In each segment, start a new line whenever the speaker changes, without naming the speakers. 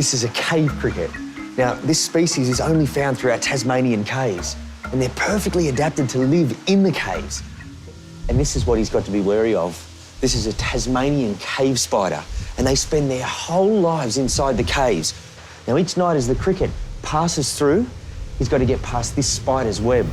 This is a cave cricket. Now, this species is only found through our Tasmanian caves, and they're perfectly adapted to live in the caves. And this is what he's got to be wary of. This is a Tasmanian cave spider, and they spend their whole lives inside the caves. Now, each night as the cricket passes through, he's got to get past this spider's web.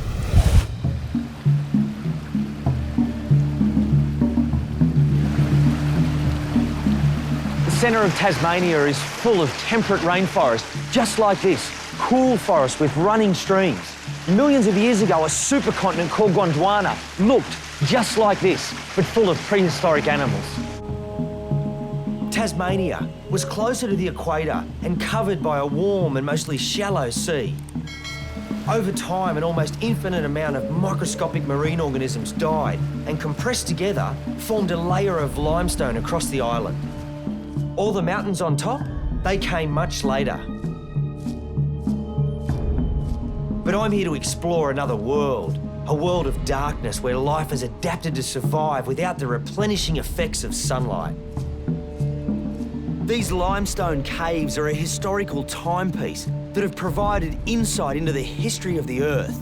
The centre of Tasmania is full of temperate rainforest, just like this, cool forest with running streams. Millions of years ago, a supercontinent called Gondwana looked just like this, but full of prehistoric animals. Tasmania was closer to the equator and covered by a warm and mostly shallow sea. Over time, an almost infinite amount of microscopic marine organisms died and compressed together formed a layer of limestone across the island. All the mountains on top, they came much later. But I'm here to explore another world, a world of darkness where life has adapted to survive without the replenishing effects of sunlight. These limestone caves are a historical timepiece that have provided insight into the history of the Earth.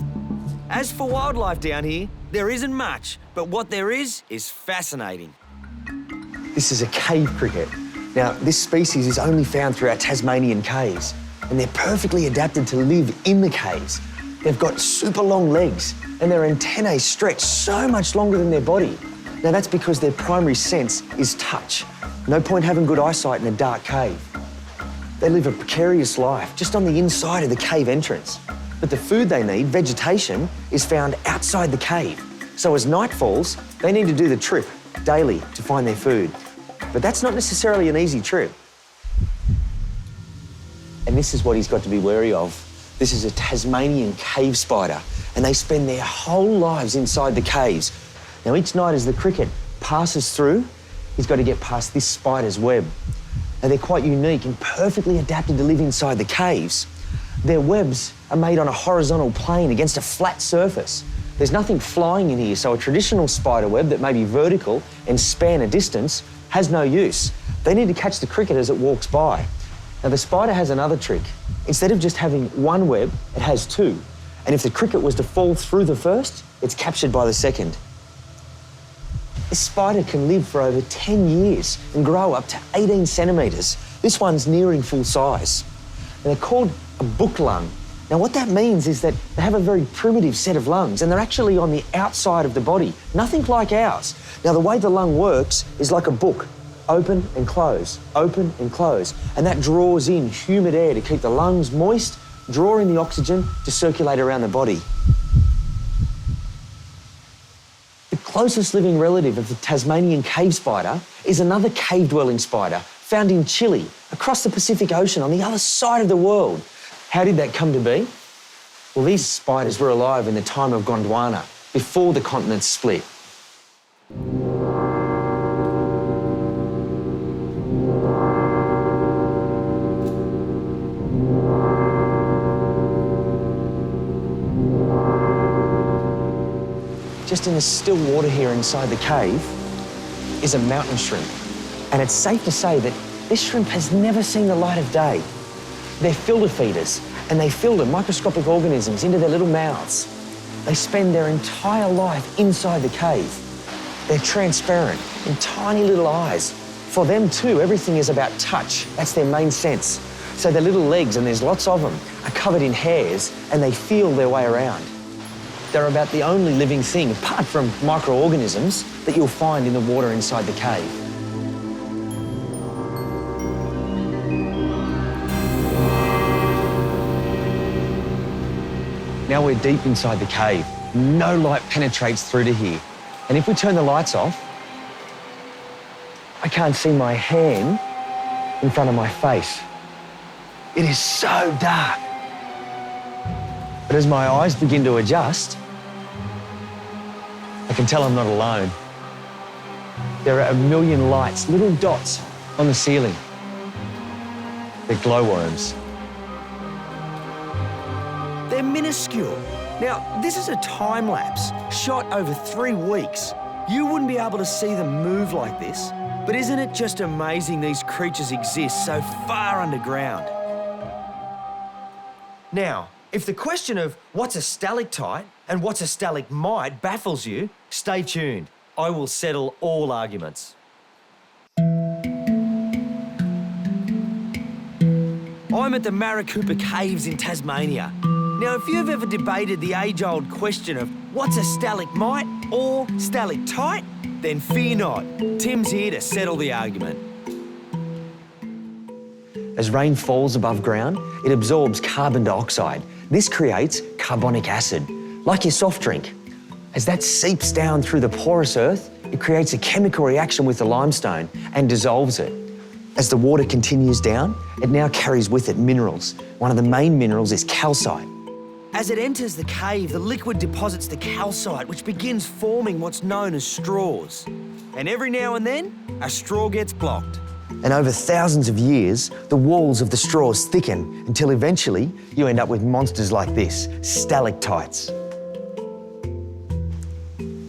As for wildlife down here, there isn't much, but what there is fascinating. This is a cave cricket. Now, this species is only found through our Tasmanian caves, and they're perfectly adapted to live in the caves. They've got super long legs, and their antennae stretch so much longer than their body. Now, that's because their primary sense is touch. No point having good eyesight in a dark cave. They live a precarious life just on the inside of the cave entrance. But the food they need, vegetation, is found outside the cave. So as night falls, they need to do the trip daily to find their food. But that's not necessarily an easy trip. And this is what he's got to be wary of. This is a Tasmanian cave spider, and they spend their whole lives inside the caves. Now, each night as the cricket passes through, he's got to get past this spider's web. Now, they're quite unique and perfectly adapted to live inside the caves. Their webs are made on a horizontal plane against a flat surface. There's nothing flying in here, so a traditional spider web that may be vertical and span a distance has no use. They need to catch the cricket as it walks by. Now, the spider has another trick. Instead of just having one web, it has two. And if the cricket was to fall through the first, it's captured by the second. This spider can live for over 10 years and grow up to 18 centimetres. This one's nearing full size. And they're called a book lung. Now, what that means is that they have a very primitive set of lungs, and they're actually on the outside of the body, nothing like ours. Now, the way the lung works is like a book, open and close, open and close, and that draws in humid air to keep the lungs moist, draw in the oxygen to circulate around the body. The closest living relative of the Tasmanian cave spider is another cave-dwelling spider found in Chile, across the Pacific Ocean on the other side of the world. How did that come to be? Well, these spiders were alive in the time of Gondwana, before the continents split. Just in the still water here inside the cave is a mountain shrimp. And it's safe to say that this shrimp has never seen the light of day. They're filter feeders, and they filter microscopic organisms into their little mouths. They spend their entire life inside the cave. They're transparent and tiny little eyes. For them too, everything is about touch. That's their main sense. So their little legs, and there's lots of them, are covered in hairs, and they feel their way around. They're about the only living thing, apart from microorganisms, that you'll find in the water inside the cave. Now we're deep inside the cave. No light penetrates through to here. And if we turn the lights off, I can't see my hand in front of my face. It is so dark. But as my eyes begin to adjust, I can tell I'm not alone. There are a million lights, little dots on the ceiling. They're glowworms. They're minuscule. Now, this is a time lapse shot over 3 weeks. You wouldn't be able to see them move like this, but isn't it just amazing these creatures exist so far underground? Now, if the question of what's a stalactite and what's a stalagmite baffles you, stay tuned. I will settle all arguments. I'm at the Maricopa Caves in Tasmania. Now, if you've ever debated the age-old question of what's a stalagmite or stalactite, then fear not. Tim's here to settle the argument. As rain falls above ground, it absorbs carbon dioxide. This creates carbonic acid, like your soft drink. As that seeps down through the porous earth, it creates a chemical reaction with the limestone and dissolves it. As the water continues down, it now carries with it minerals. One of the main minerals is calcite. As it enters the cave, the liquid deposits the calcite, which begins forming what's known as straws. And every now and then, a straw gets blocked. And over thousands of years, the walls of the straws thicken until eventually you end up with monsters like this, stalactites.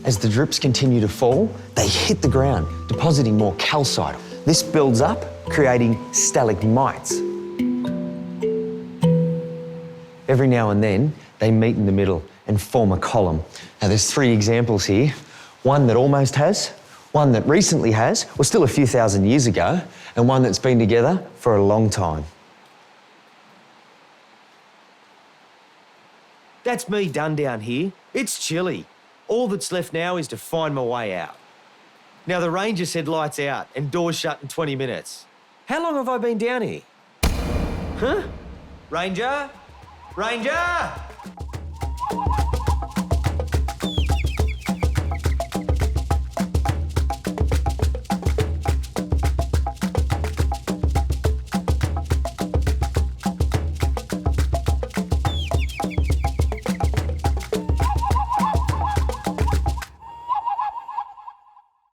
As the drips continue to fall, they hit the ground, depositing more calcite. This builds up, creating stalagmites. Every now and then, they meet in the middle and form a column. Now, there's 3 examples here. One that almost has, one that recently has, or still a few thousand years ago, and one that's been together for a long time. That's me done down here. It's chilly. All that's left now is to find my way out. Now, the ranger said lights out and doors shut in 20 minutes. How long have I been down here? Huh? Ranger? Ranger!